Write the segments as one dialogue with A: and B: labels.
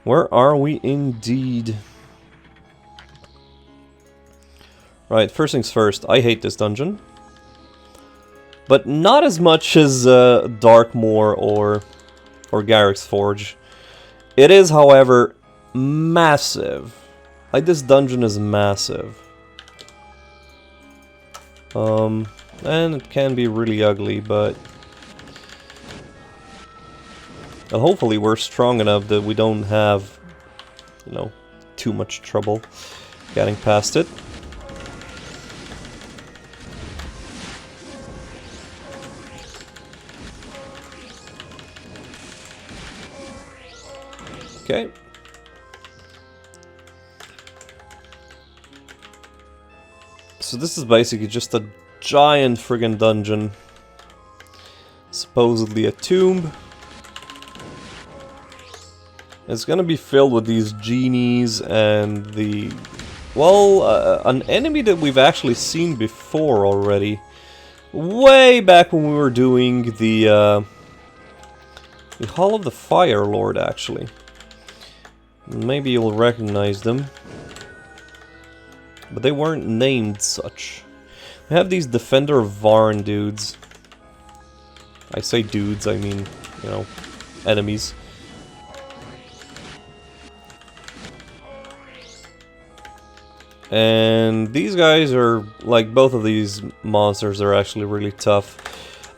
A: Where are we indeed? Right, first things first, I hate this dungeon. But not as much as Darkmoor or Garrick's Forge. It is, however, massive. Like, this dungeon is massive. And it can be really ugly, but... And hopefully we're strong enough that we don't have, you know, too much trouble getting past it. Okay. So this is basically just a giant friggin' dungeon. Supposedly a tomb. It's gonna be filled with these genies and the... Well, an enemy that we've actually seen before already. Way back when we were doing the Hall of the Fire Lord, actually. Maybe you'll recognize them. But they weren't named such. We have these Defender Varn dudes. I say dudes, I mean, you know, enemies. And these guys are, like, both of these monsters are actually really tough.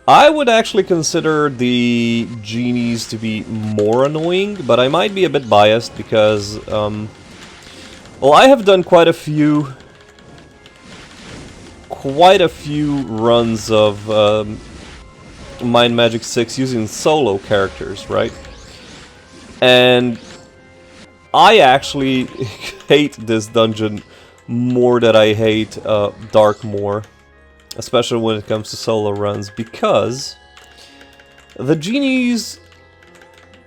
A: I would actually consider the genies to be more annoying, but I might be a bit biased because, well, I have done quite a few runs of Mind Magic 6 using solo characters, right? And I actually hate this dungeon more than I hate Darkmoor. Especially when it comes to solo runs, because the genies,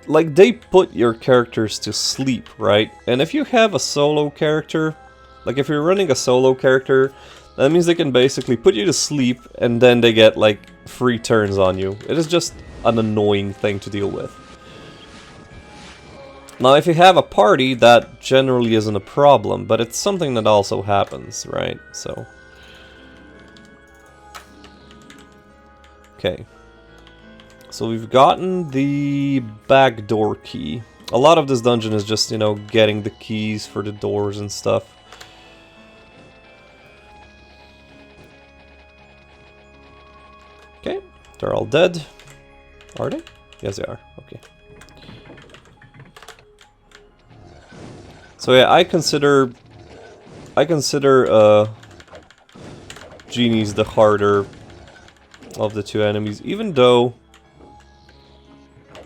A: like, they put your characters to sleep, right? And if you have a solo character, like if you're running a solo character, that means they can basically put you to sleep and then they get, like, free turns on you. It is just an annoying thing to deal with. Now, if you have a party, that generally isn't a problem, but it's something that also happens, right? So... Okay, so we've gotten the back door key. A lot of this dungeon is just, you know, getting the keys for the doors and stuff. Okay, they're all dead. Are they? Yes, they are. Okay. So yeah, I consider genies the harder of the two enemies, even though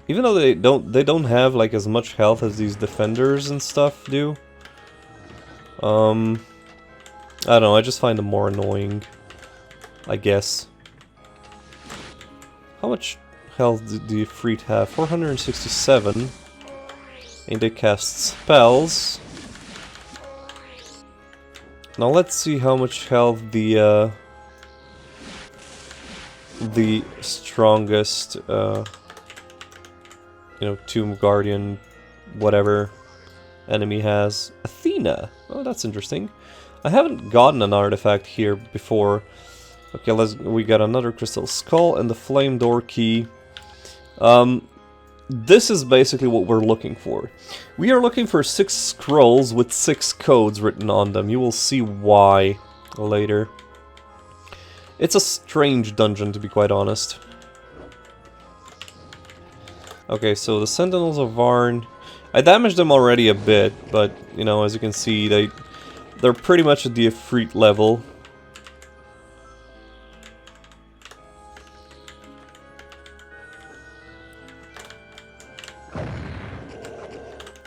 A: they don't have, like, as much health as these defenders and stuff do. I don't know, I just find them more annoying, I guess. How much health do the Ifrit have? 467. And they cast spells. Now let's see how much health the strongest, you know, Tomb Guardian, whatever, enemy has. Athena! Oh, that's interesting. I haven't gotten an artifact here before. Okay, we got another Crystal Skull and the Flame Door Key. This is basically what we're looking for. We are looking for 6 scrolls with 6 codes written on them. You will see why later. It's a strange dungeon, to be quite honest. Okay, so the Sentinels of Varn. I damaged them already a bit, but, you know, as you can see, they're pretty much at the Ifrit level.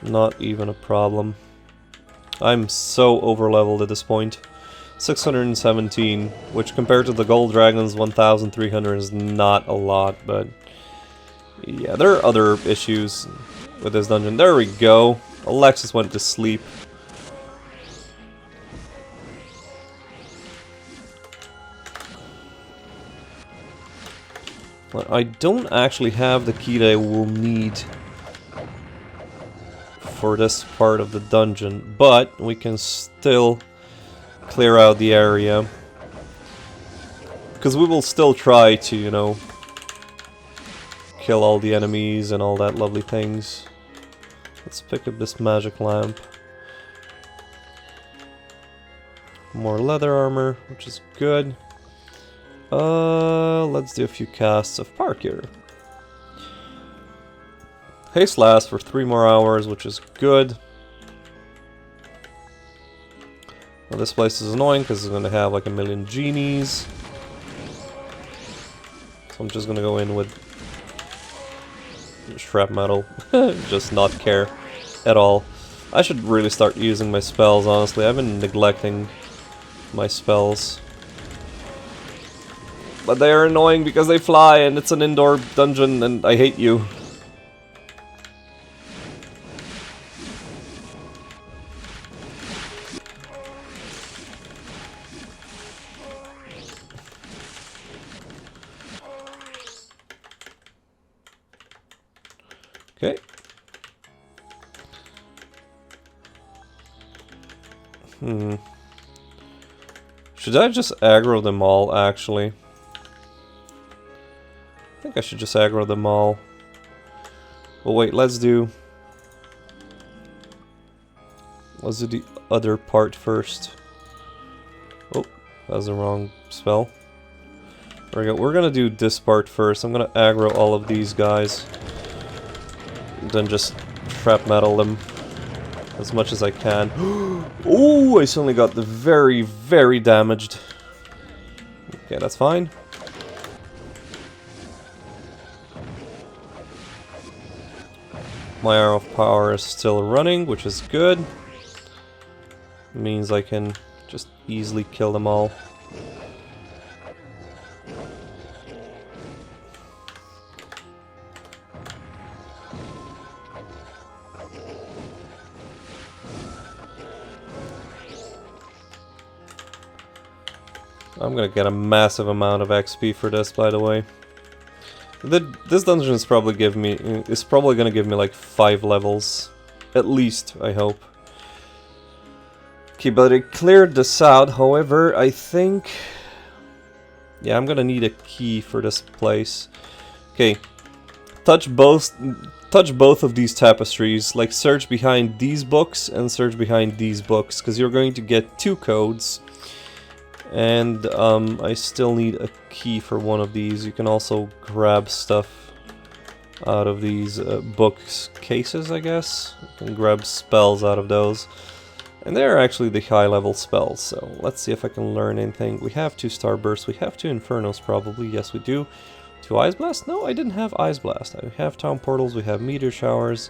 A: Not even a problem. I'm so over-leveled at this point. 617, which compared to the Gold Dragon's 1,300 is not a lot, but yeah, there are other issues with this dungeon. There we go. Alexis went to sleep. I don't actually have the key that I will need for this part of the dungeon, but we can still clear out the area. Because we will still try to, you know, kill all the enemies and all that lovely things. Let's pick up this magic lamp. More leather armor, which is good. Let's do a few casts of Parkour. Haste lasts for 3 more hours, which is good. Well, this place is annoying because it's going to have like a million genies. So I'm just going to go in with shrapnel. Just not care at all. I should really start using my spells, honestly. I've been neglecting my spells. But they are annoying because they fly and it's an indoor dungeon and I hate you. Okay. Should I just aggro them all, actually? I think I should just aggro them all. Well, wait, let's do the other part first. Oh, that was the wrong spell. There we go. We're gonna do this part first. I'm gonna aggro all of these guys. Then just shrapnel them as much as I can. Oh, I suddenly got the very, very damaged. Okay, that's fine. My arrow of power is still running, which is good. It means I can just easily kill them all. I'm gonna get a massive amount of XP for this, by the way. This dungeon is probably gonna give me like 5 levels, at least, I hope. Okay, but it cleared this out. However, I think, yeah, I'm gonna need a key for this place. Okay, touch both of these tapestries. Like, search behind these books and search behind these books, because you're going to get 2 codes. And I still need a key for one of these. You can also grab stuff out of these books cases, I guess. You can grab spells out of those. And they're actually the high level spells, so let's see if I can learn anything. We have 2 Starbursts, we have 2 Infernos probably, yes we do. 2 Ice Blast? No, I didn't have Ice Blast. We have Town Portals, we have Meteor Showers.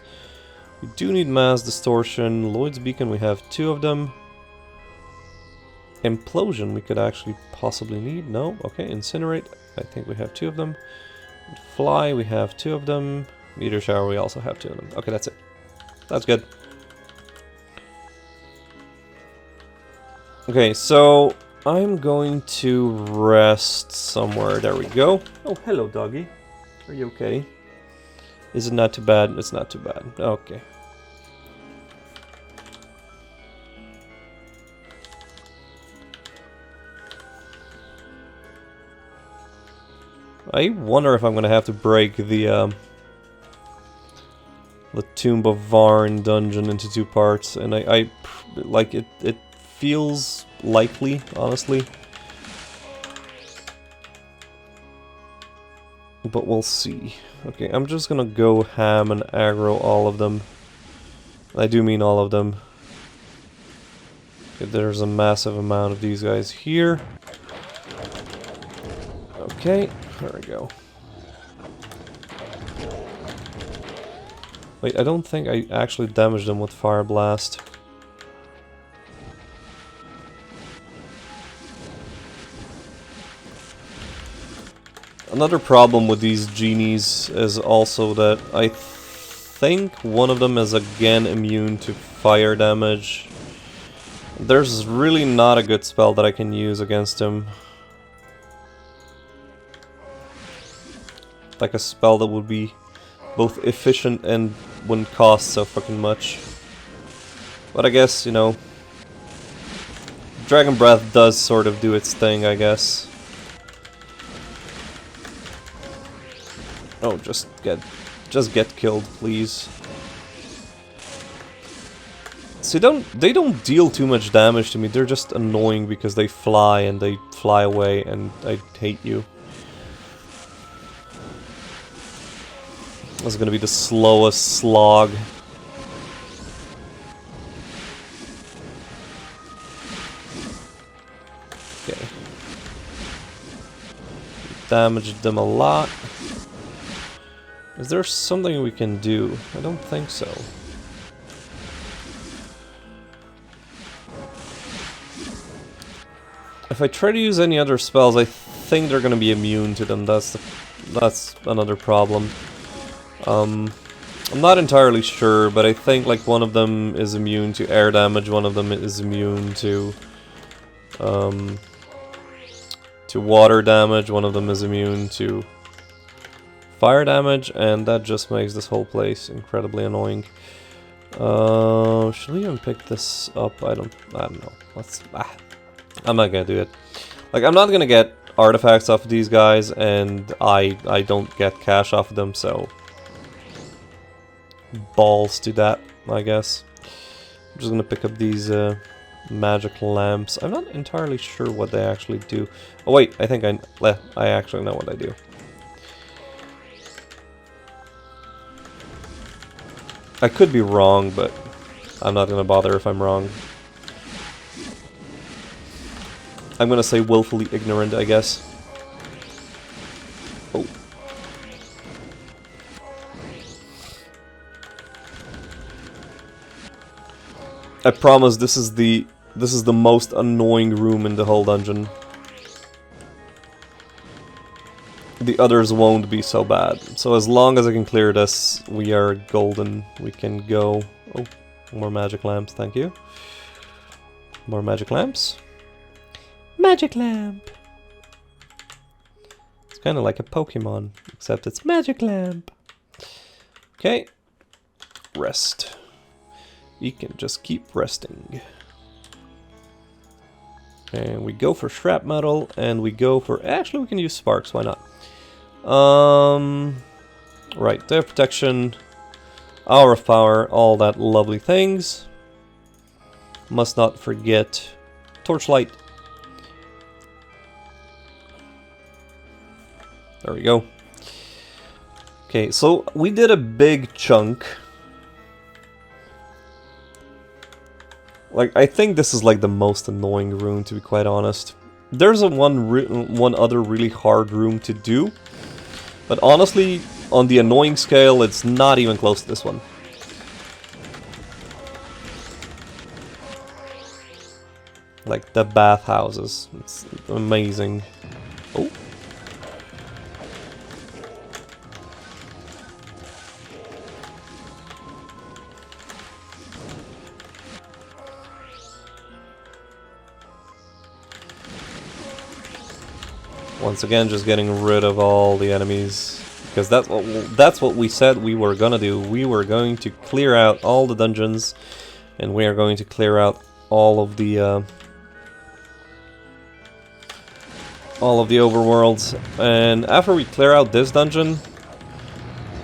A: We do need Mass Distortion. Lloyd's Beacon, we have 2 of them. Implosion we could actually possibly need. No, okay, Incinerate, I think we have 2 of them. Fly, we have 2 of them. Meteor Shower, we also have 2 of them. Okay, that's it. That's good. Okay, so I'm going to rest somewhere. There we go. Oh, hello, doggy. Are you okay? Is it not too bad? It's not too bad. Okay. I wonder if I'm gonna have to break the Tomb of Varn dungeon into 2 parts, and I like it. It feels likely, honestly, but we'll see. Okay, I'm just gonna go ham and aggro all of them. I do mean all of them. Okay, there's a massive amount of these guys here. Okay. There we go. Wait, I don't think I actually damaged them with Fire Blast. Another problem with these genies is also that I think one of them is again immune to fire damage. There's really not a good spell that I can use against him. Like a spell that would be both efficient and wouldn't cost so fucking much. But I guess, you know, Dragon Breath does sort of do its thing, I guess. Oh, just get killed, please. See, they don't deal too much damage to me. They're just annoying because they fly and they fly away, and I hate you. This is gonna be the slowest slog. Okay. Damaged them a lot. Is there something we can do? I don't think so. If I try to use any other spells, I think they're gonna be immune to them. That's another problem. I'm not entirely sure, but I think like one of them is immune to air damage, one of them is immune to water damage, one of them is immune to fire damage, and that just makes this whole place incredibly annoying. Should we even pick this up? I don't know. I'm not gonna do it. Like, I'm not gonna get artifacts off of these guys, and I don't get cash off of them, so balls to that, I guess. I'm just gonna pick up these magic lamps. I'm not entirely sure what they actually do. Oh wait, I think I actually know what they do. I could be wrong, but I'm not gonna bother if I'm wrong. I'm gonna say willfully ignorant, I guess. Oh. I promise this is the most annoying room in the whole dungeon. The others won't be so bad. So as long as I can clear this, we are golden. We can go. Oh, more magic lamps, thank you. More magic lamps. Magic lamp. It's kind of like a Pokemon, except it's magic lamp. Okay. Rest. You can just keep resting. And we go for shrapnel, and we go for... Actually, we can use sparks, why not? Right, their protection, hour of power, all that lovely things. Must not forget torchlight. There we go. Okay, so we did a big chunk. Like, I think this is like the most annoying room, to be quite honest. There's one other really hard room to do, but honestly, on the annoying scale, it's not even close to this one. Like the bathhouses, it's amazing. Oh. Once again, just getting rid of all the enemies, because that's what we said we were gonna do. We were going to clear out all the dungeons, and we are going to clear out all of the overworlds. And after we clear out this dungeon,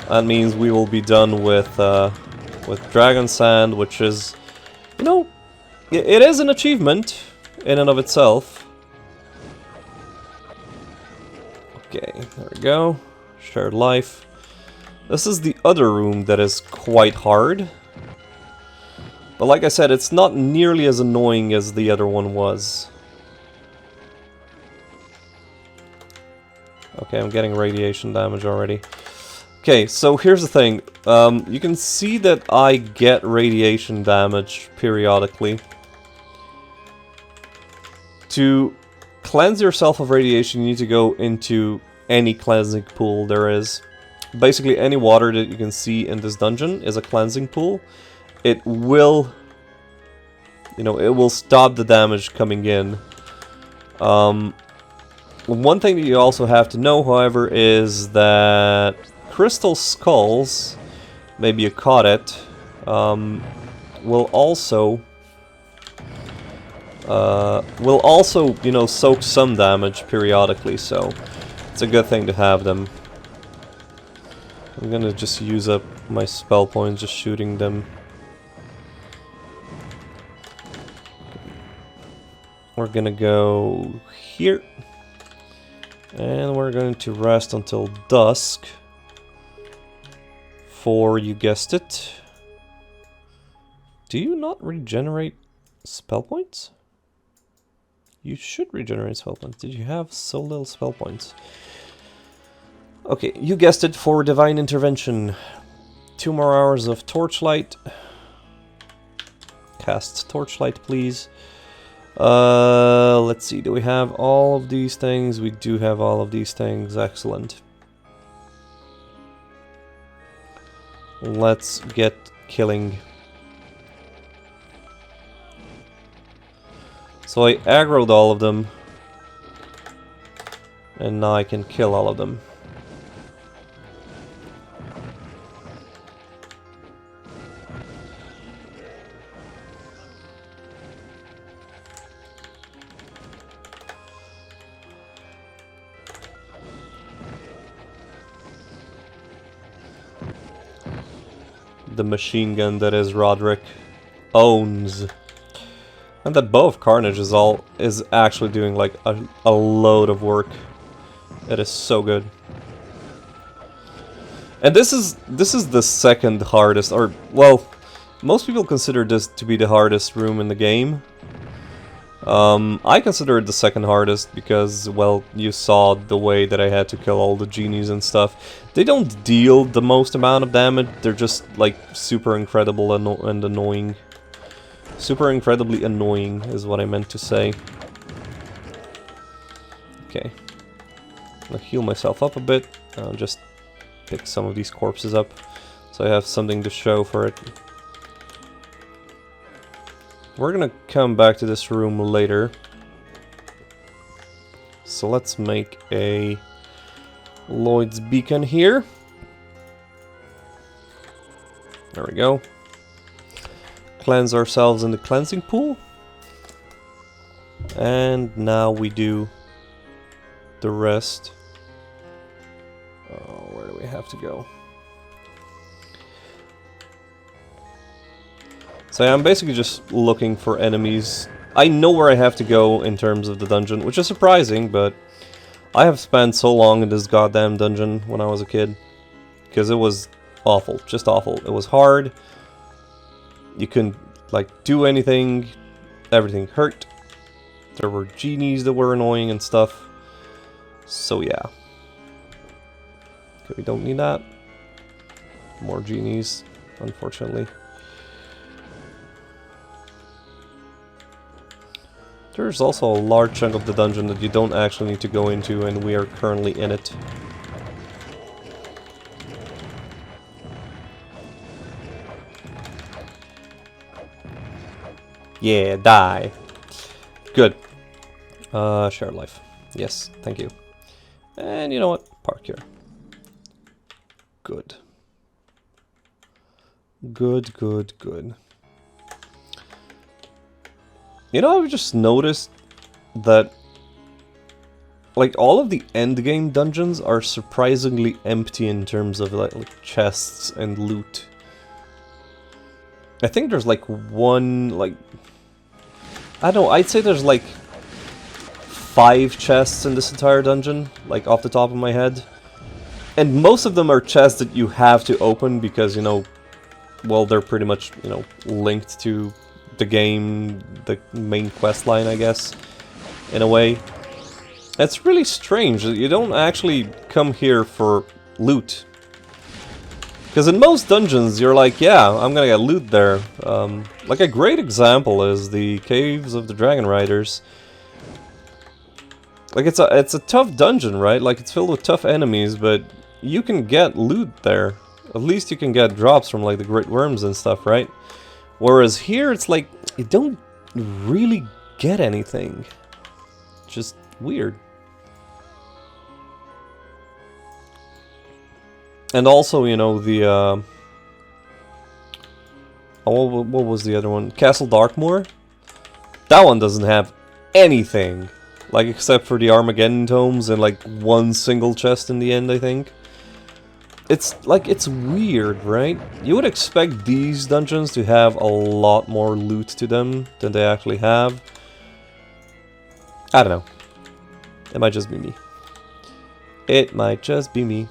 A: that means we will be done with Dragon Sand, which is, you know, it is an achievement in and of itself. Okay, there we go. Shared life. This is the other room that is quite hard. But like I said, it's not nearly as annoying as the other one was. Okay, I'm getting radiation damage already. Okay, so here's the thing. You can see that I get radiation damage periodically. To cleanse yourself of radiation, you need to go into any cleansing pool there is. Basically, any water that you can see in this dungeon is a cleansing pool. It will, you know, it will stop the damage coming in. One thing that you also have to know, however, is that crystal skulls, maybe you caught it, will also, you know, soak some damage periodically, so it's a good thing to have them. I'm gonna just use up my spell points just shooting them. We're gonna go here. And we're going to rest until dusk. For, you guessed it. Do you not regenerate spell points? You should regenerate spell points. Did you have so little spell points? Okay, you guessed it, for Divine Intervention. 2 more hours of Torchlight. Cast Torchlight, please. Let's see, do we have all of these things? We do have all of these things, excellent. Let's get killing. So I aggroed all of them. And now I can kill all of them. The machine gun that is Roderick owns. And that Bow of Carnage is actually doing like a load of work. It is so good. And this is the second hardest, or well, most people consider this to be the hardest room in the game. I consider it the second hardest because, well, you saw the way that I had to kill all the genies and stuff. They don't deal the most amount of damage, they're just, like, super incredible and annoying. Super incredibly annoying is what I meant to say. Okay. I'm gonna heal myself up a bit. I'll just pick some of these corpses up so I have something to show for it. We're gonna come back to this room later. So let's make a Lloyd's Beacon here. There we go. Cleanse ourselves in the cleansing pool. And now we do the rest. Oh, where do we have to go? So I'm basically just looking for enemies. I know where I have to go in terms of the dungeon, which is surprising, but I have spent so long in this goddamn dungeon when I was a kid. Because it was awful, just awful. It was hard. You couldn't, like, do anything. Everything hurt. There were genies that were annoying and stuff. So yeah. Okay, we don't need that. More genies, unfortunately. There's also a large chunk of the dungeon that you don't actually need to go into, and we are currently in it. Yeah, die. Good. Share life. Yes, thank you. And you know what? Park here. Good. Good, good, good. You know, I've just noticed that, like, all of the endgame dungeons are surprisingly empty in terms of, like chests and loot. I think there's, like, one, like... I don't know, I'd say there's, like, 5 chests in this entire dungeon, like, off the top of my head. And most of them are chests that you have to open because, you know, well, they're pretty much, you know, linked to the game, the main quest line, I guess, in a way. It's really strange that you don't actually come here for loot. Because in most dungeons, you're like, yeah, I'm gonna get loot there. Like a great example is the Caves of the Dragon Riders. Like, it's a tough dungeon, right? Like, it's filled with tough enemies, but you can get loot there. At least you can get drops from, like, the Great Worms and stuff, right? Whereas here, it's like, you don't really get anything. Just weird. And also, you know, the... Oh, what was the other one? Castle Darkmoor? That one doesn't have anything. Like, except for the Armageddon tomes and like one single chest in the end, I think. It's like, it's weird, right? You would expect these dungeons to have a lot more loot to them than they actually have. I don't know. It might just be me. It might just be me.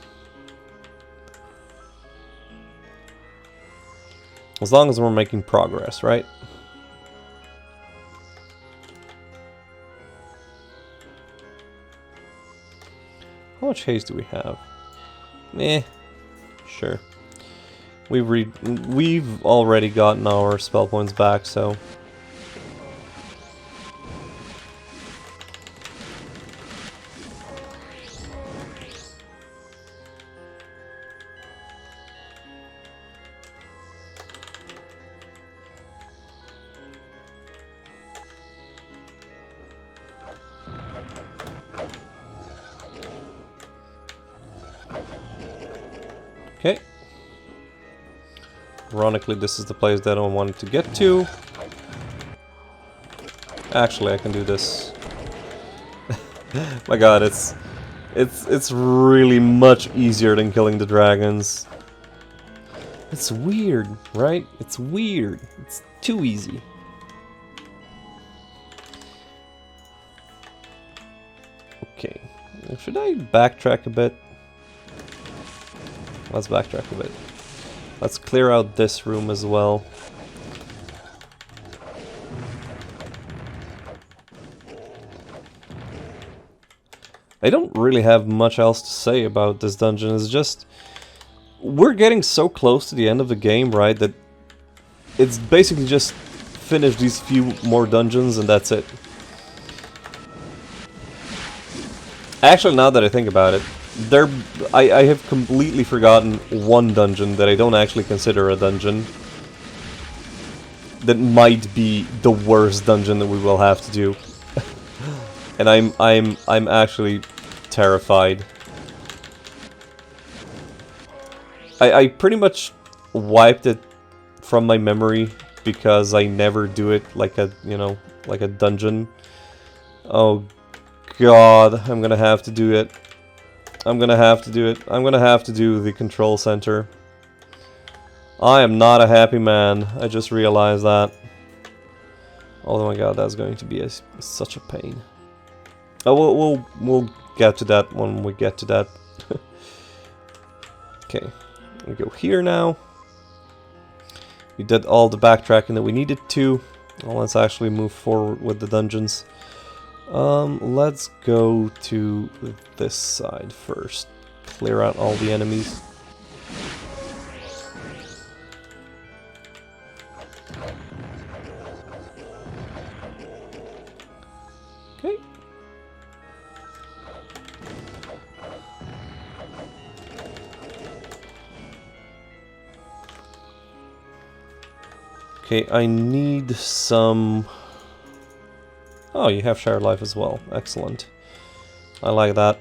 A: As long as we're making progress, right? How much haste do we have? Eh, sure. We've already gotten our spell points back, so... Okay. Ironically, this is the place that I wanted to get to. Actually, I can do this. My god, it's really much easier than killing the dragons. It's weird, right? It's weird. It's too easy. Okay. Should I backtrack a bit? Let's backtrack a bit. Let's clear out this room as well. I don't really have much else to say about this dungeon. It's just... we're getting so close to the end of the game, right? That it's basically just finish these few more dungeons and that's it. Actually, now that I think about it, I have completely forgotten one dungeon that I don't actually consider a dungeon. That might be the worst dungeon that we will have to do. And I'm actually terrified. I pretty much wiped it from my memory because I never do it like a, you know, like a dungeon. Oh god, I'm gonna have to do it. I'm gonna have to do it. I'm gonna have to do the control center. I am not a happy man. I just realized that. Oh my god, that's going to be such a pain. Oh, we'll get to that when we get to that. Okay, we go here now. We did all the backtracking that we needed to. Well, let's actually move forward with the dungeons. Let's go to this side first. Clear out all the enemies. Okay. Okay, I need some... Oh, you have shared life as well. Excellent. I like that.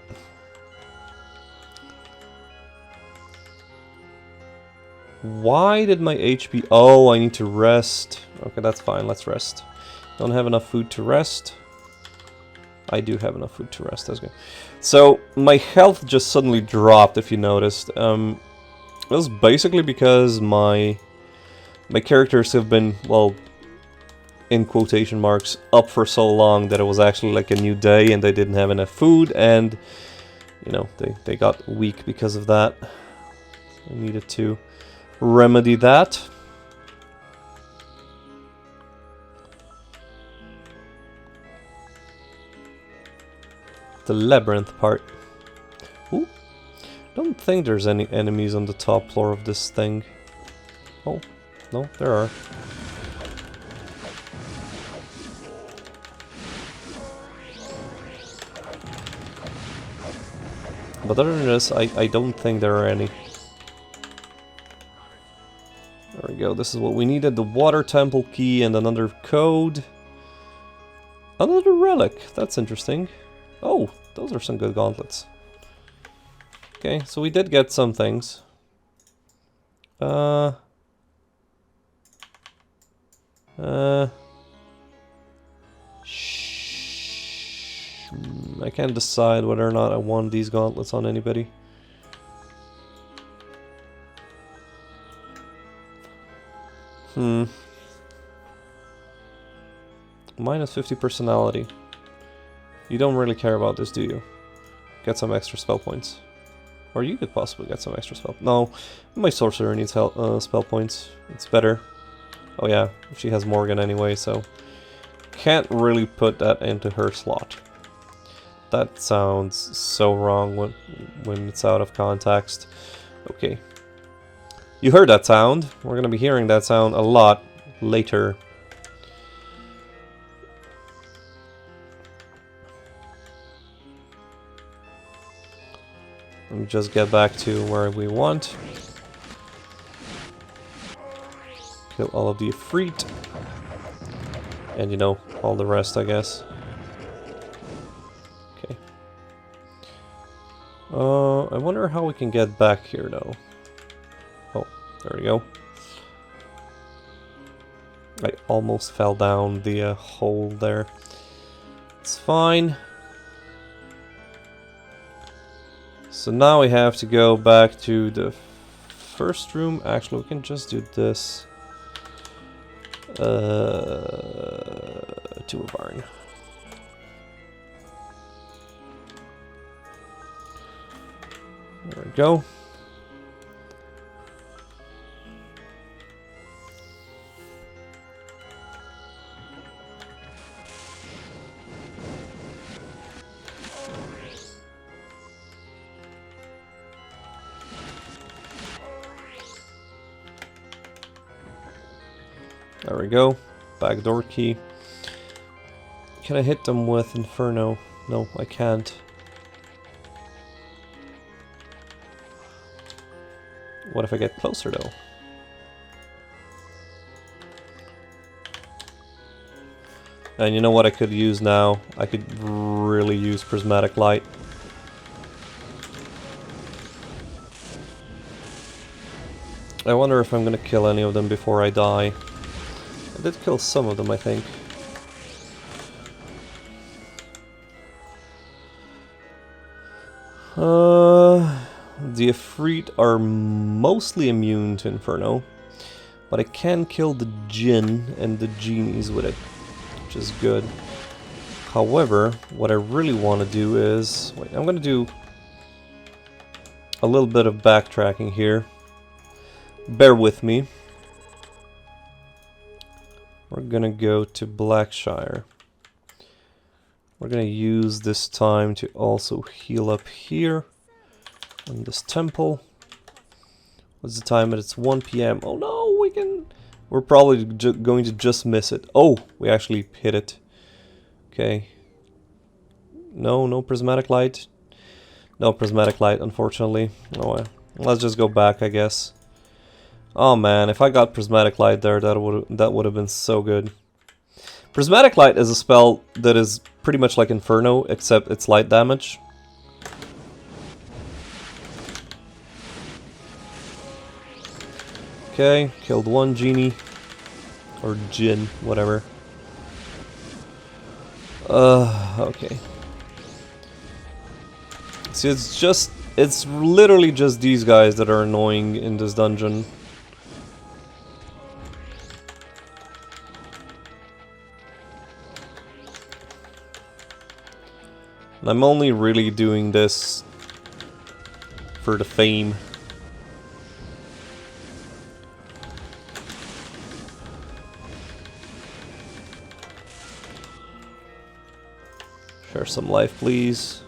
A: Why did my HP... Oh, I need to rest. Okay, that's fine. Let's rest. Don't have enough food to rest. I do have enough food to rest. That's good. So, my health just suddenly dropped, if you noticed. It was basically because my characters have been, well... in quotation marks, up for so long that it was actually like a new day and they didn't have enough food and, you know, they got weak because of that. I needed to remedy that. The labyrinth part. Ooh. Don't think there's any enemies on the top floor of this thing. Oh, no, there are. But other than this, I don't think there are any. There we go, this is what we needed. The water temple key and another code. Another relic, that's interesting. Oh, those are some good gauntlets. Okay, so we did get some things. I can't decide whether or not I want these gauntlets on anybody. Minus 50 personality. You don't really care about this, do you? Get some extra spell points. Or you could possibly get some extra spell... No, my sorcerer needs spell points. It's better. Oh yeah, she has Morgan anyway, so... Can't really put that into her slot. That sounds so wrong when it's out of context. Okay. You heard that sound. We're gonna be hearing that sound a lot later. Let me just get back to where we want. Kill all of the Ifrit. And you know, all the rest, I guess. Okay. I wonder how we can get back here, though. Oh, there we go. I almost fell down the hole there. It's fine. So now we have to go back to the first room. Actually, we can just do this. To a Varn. There we go. There we go. Backdoor key. Can I hit them with Inferno? No, I can't. What if I get closer though? And you know what I could use now? I could really use Prismatic Light. I wonder if I'm gonna kill any of them before I die. I did kill some of them, I think. The Ifrit are mostly immune to Inferno, but I can kill the Jinn and the Genies with it, which is good. However, what I really want to do is... Wait, I'm going to do a little bit of backtracking here. Bear with me. We're gonna go to Blackshire. We're gonna use this time to also heal up here in this temple. What's the time? It's 1 PM. Oh no, we can... We're probably going to just miss it. Oh, we actually hit it. Okay. No Prismatic Light. No Prismatic Light, unfortunately. Oh well. Let's just go back, I guess. Oh man, if I got Prismatic Light there, that would have been so good. Prismatic Light is a spell that is pretty much like Inferno, except it's light damage. Okay, killed one Genie. Or Jinn, whatever. Okay. See, it's literally just these guys that are annoying in this dungeon. And I'm only really doing this for the fame. Share some life, please,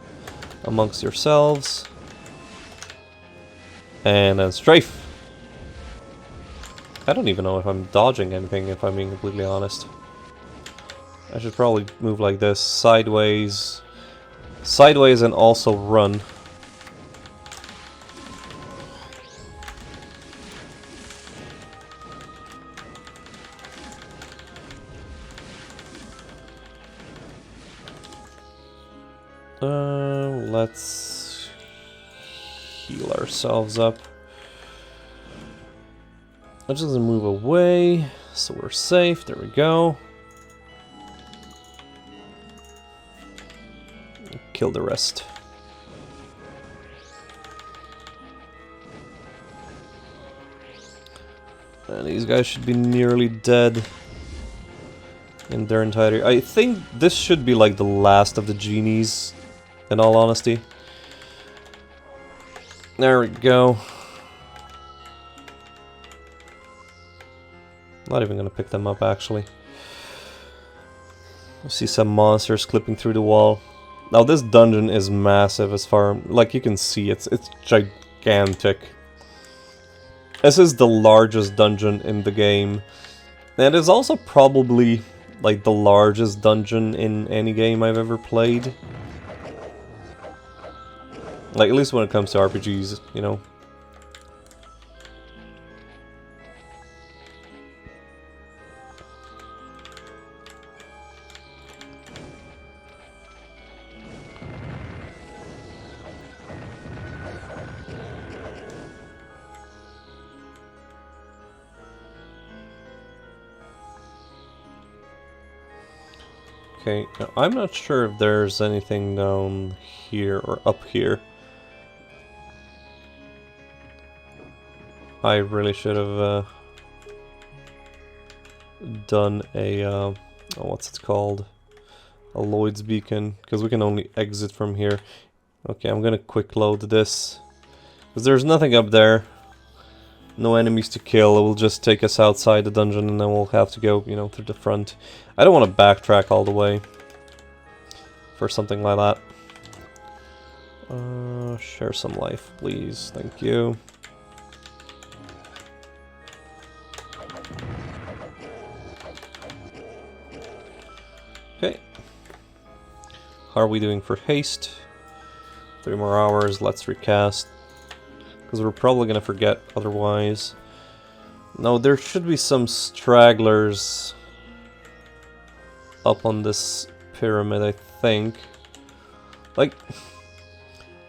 A: amongst yourselves. And then strafe. I don't even know if I'm dodging anything, if I'm being completely honest. I should probably move like this, sideways. Sideways and also run. Let's heal ourselves up. I'm just gonna move away So we're safe, there we go. Kill the rest. And these guys should be nearly dead in their entirety. I think this should be like the last of the genies, in all honesty. There we go. Not even gonna pick them up, actually. I see some monsters clipping through the wall. Now this dungeon is massive as far, like you can see, it's gigantic. This is the largest dungeon in the game. And it is also probably like the largest dungeon in any game I've ever played. Like, at least when it comes to RPGs, you know. Okay, now I'm not sure if there's anything down here or up here. I really should have done a, oh, what's it called? A Lloyd's beacon, because we can only exit from here. Okay, I'm gonna quick load this, because there's nothing up there. No enemies to kill, it will just take us outside the dungeon and then we'll have to go, you know, through the front. I don't want to backtrack all the way for something like that. Share some life, please. Thank you. Okay. How are we doing for haste? 3 more hours, let's recast. Because we're probably going to forget otherwise. No, there should be some stragglers up on this pyramid, I think. Like,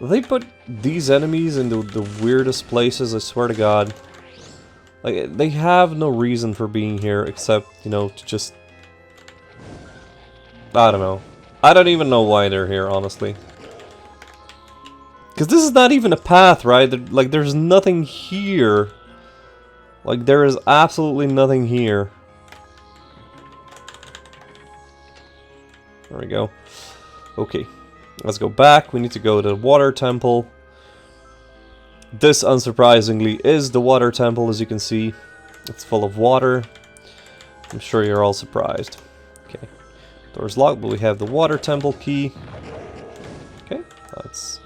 A: they put these enemies in the weirdest places, I swear to God. Like, they have no reason for being here except, you know, to just... I don't know. I don't even know why they're here, honestly. Because this is not even a path, right? Like, there's nothing here. Like, there is absolutely nothing here. There we go. Okay. Let's go back. We need to go to the water temple. This, unsurprisingly, is the water temple, as you can see. It's full of water. I'm sure you're all surprised. Okay. Door's locked, but we have the water temple key. Okay. That's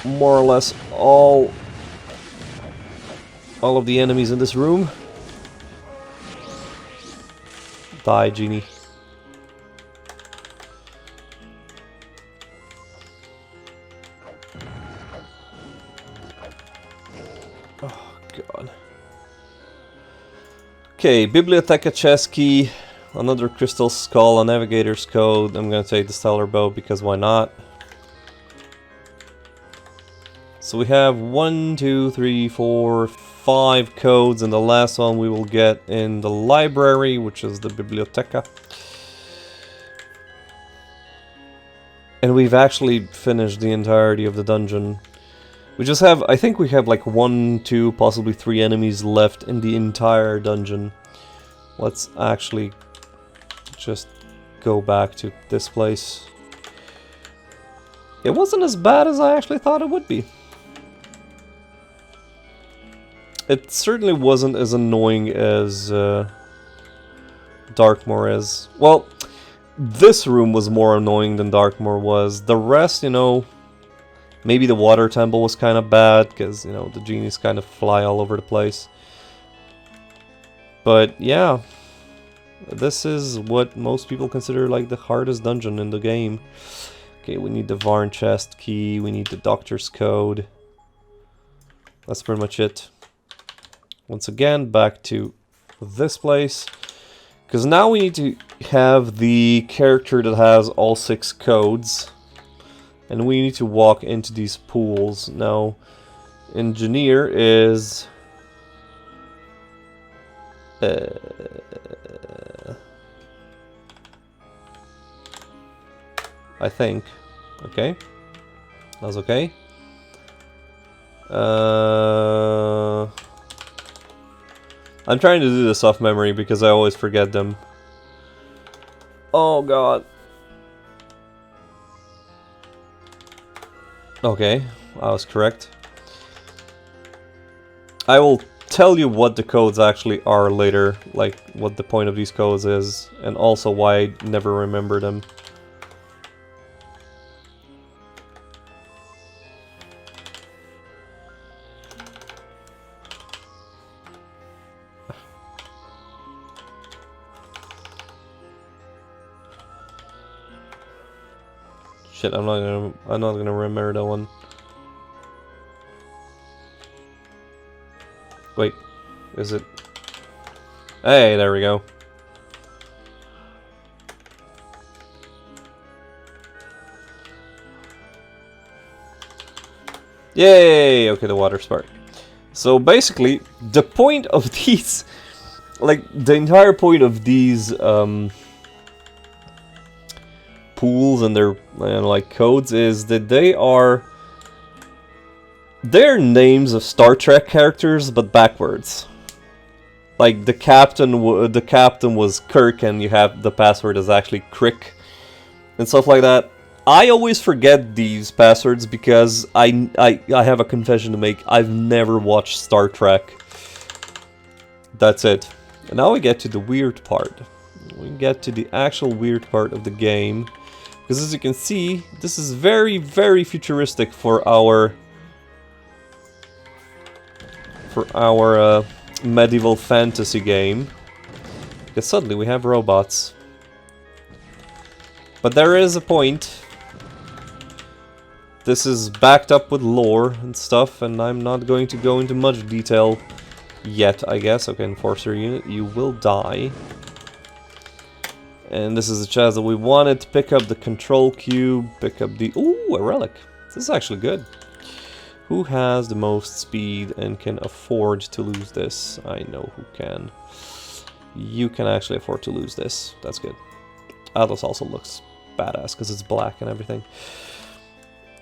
A: more or less all of the enemies in this room. Die, genie. Oh god. Okay, Biblioteca chest key, another crystal skull, a navigator's code. I'm gonna take the stellar bow because why not? So we have 1, 2, 3, 4, 5 codes, and the last one we will get in the library, which is the Biblioteca. And we've actually finished the entirety of the dungeon. We just have, I think we have like 1, 2, possibly 3 enemies left in the entire dungeon. Let's actually just go back to this place. It wasn't as bad as I actually thought it would be. It certainly wasn't as annoying as Darkmoor is. Well, this room was more annoying than Darkmoor was. The rest, you know, maybe the water temple was kind of bad, because, you know, the genies kind of fly all over the place. But, yeah. This is what most people consider, like, the hardest dungeon in the game. Okay, we need the Varn chest key, we need the doctor's code. That's pretty much it. Once again, back to this place. Because now we need to have the character that has all 6 codes. And we need to walk into these pools. Now, Engineer is I think. Okay. That's okay. I'm trying to do this off memory because I always forget them. Oh god. Okay, I was correct. I will tell you what the codes actually are later, like what the point of these codes is, and also why I never remember them. Shit, I'm not gonna remember that one. Wait, is it? Hey, there we go. Yay! Okay, the water spark. So basically, the point of these, like the entire point of these pools and their like codes is that they're names of Star Trek characters, but backwards. Like the captain was Kirk, and you have the password is actually Crick, and stuff like that. I always forget these passwords because I have a confession to make. I've never watched Star Trek. That's it. And now we get to the weird part. We get to the actual weird part of the game. Because as you can see, this is very, very futuristic for our medieval fantasy game. Because suddenly we have robots. But there is a point. This is backed up with lore and stuff, and I'm not going to go into much detail yet, I guess. Okay, Enforcer unit, you will die. And this is a chance that we wanted to pick up the control cube, pick up the... Ooh, a relic. This is actually good. Who has the most speed and can afford to lose this? I know who can. You can actually afford to lose this. That's good. Atlas also looks badass because it's black and everything.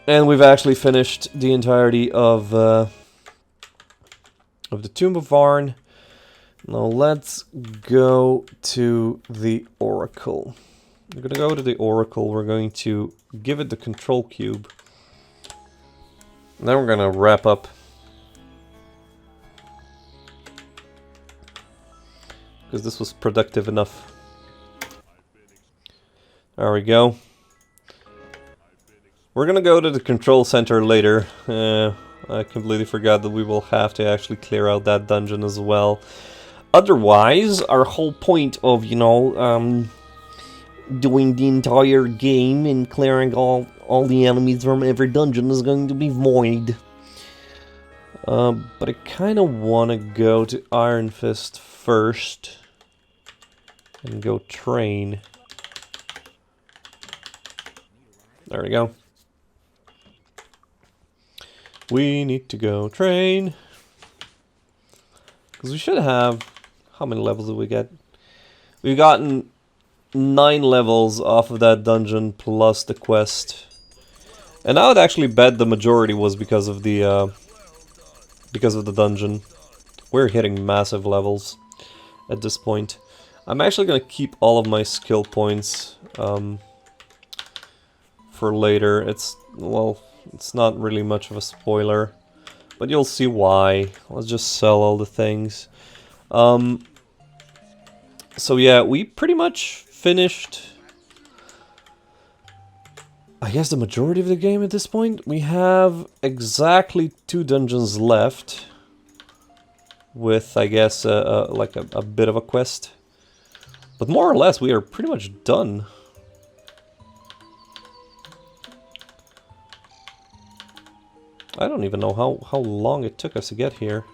A: And we've actually finished the entirety of the Tomb of Varn. Now let's go to the Oracle. We're gonna go to the Oracle. We're going to give it the control cube. And then we're gonna wrap up. Because this was productive enough. There we go. We're gonna go to the control center later. I completely forgot that we will have to actually clear out that dungeon as well. Otherwise, our whole point of, you know, doing the entire game and clearing all the enemies from every dungeon is going to be void. But I kind of want to go to Iron Fist first. And go train. There we go. We need to go train. Because we should have... How many levels did we get? We've gotten 9 levels off of that dungeon plus the quest. And I would actually bet the majority was because of the dungeon. We're hitting massive levels at this point. I'm actually going to keep all of my skill points for later. It's not really much of a spoiler, but you'll see why. Let's just sell all the things. So yeah, we pretty much finished, I guess, the majority of the game at this point. We have exactly 2 dungeons left with, I guess, like a bit of a quest. But more or less, we are pretty much done. I don't even know how long it took us to get here.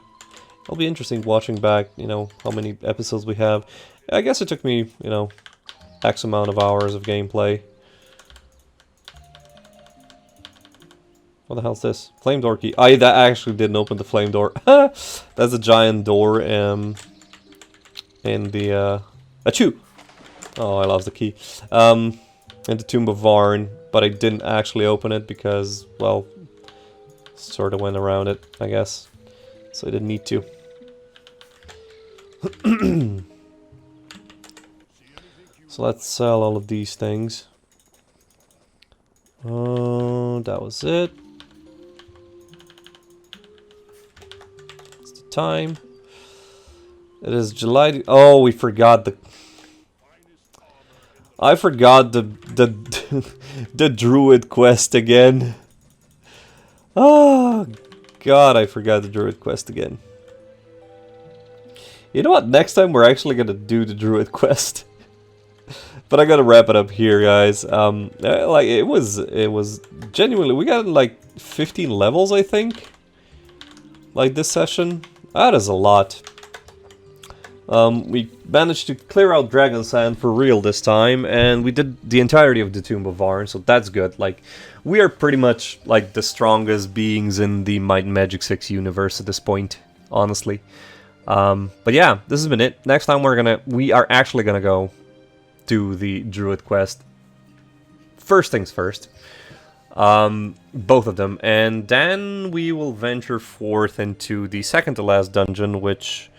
A: It'll be interesting watching back, you know, how many episodes we have. I guess it took me, you know, X amount of hours of gameplay. What the hell's this? Flame door key. That actually didn't open the flame door. That's a giant door. in the Achoo! Oh, I lost the key. In the Tomb of Varn, but I didn't actually open it because, well, sort of went around it, I guess. So I didn't need to. So let's sell all of these things. That was it. It's the time. It is July. Oh, we forgot the. I forgot the the Druid quest again. Oh God, I forgot the Druid quest again. You know what? Next time we're actually gonna do the Druid quest. But I gotta wrap it up here, guys. Like it was genuinely, we got like 15 levels, I think. Like this session, that is a lot. We managed to clear out Dragon Sand for real this time, and we did the entirety of the Tomb of Varn, so that's good. Like, we are pretty much like the strongest beings in the Might and Magic 6 universe at this point, honestly. But yeah, this has been it. Next time we are actually gonna go do the Druid quest. First things first. Both of them, and then we will venture forth into the second to last dungeon, which,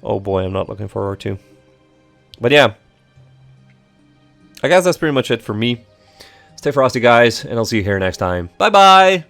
A: oh boy, I'm not looking forward to. But yeah, I guess that's pretty much it for me. Stay frosty, guys, and I'll see you here next time. Bye bye.